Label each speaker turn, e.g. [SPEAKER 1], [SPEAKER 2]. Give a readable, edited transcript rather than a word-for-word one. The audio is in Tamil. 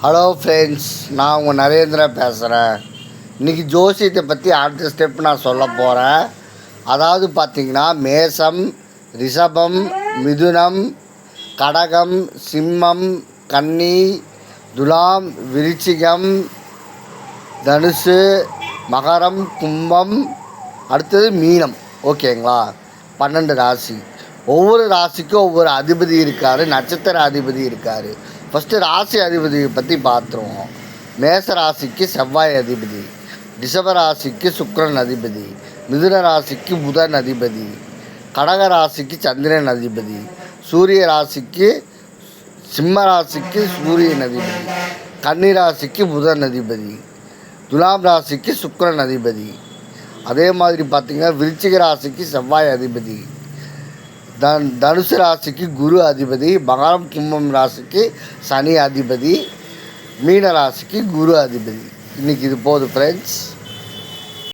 [SPEAKER 1] ஹலோ ஃப்ரெண்ட்ஸ், நான் உங்கள் நரேந்திரா பேசுகிறேன். இன்றைக்கி ஜோசியத்தை பற்றி அடுத்த ஸ்டெப் நான் சொல்ல போகிறேன். அதாவது பார்த்திங்கன்னா, மேசம், ரிஷபம், மிதுனம், கடகம், சிம்மம், கன்னி, துலாம், விருச்சிகம், தனுசு, மகரம், கும்பம், அடுத்தது மீனம். ஓகேங்களா? 12 ராசி. ஒவ்வொரு ராசிக்கும் ஒவ்வொரு அதிபதி இருக்கார், நட்சத்திர அதிபதி இருக்கார். ஃபஸ்ட்டு ராசி அதிபதியை பற்றி பார்த்துருவோம். மேச ராசிக்கு செவ்வாய் அதிபதி, ரிஷப ராசிக்கு சுக்கிரன் அதிபதி, மிதுன ராசிக்கு புதன் அதிபதி, கடக ராசிக்கு சந்திரன் அதிபதி, சூரிய ராசிக்கு சிம்ம ராசிக்கு சூரியன் அதிபதி, கன்னி ராசிக்கு புதன் அதிபதி, துலாம் ராசிக்கு சுக்கிரன் அதிபதி. அதே மாதிரி பார்த்திங்கன்னா, விருச்சிக ராசிக்கு செவ்வாய் அதிபதி, தனுசு ராசிக்கு குரு அதிபதி, மகரம் கும்பம் ராசிக்கு சனி அதிபதி, மீன ராசிக்கு குரு அதிபதி. இன்றைக்கி இது போதும் ஃப்ரெண்ட்ஸ்.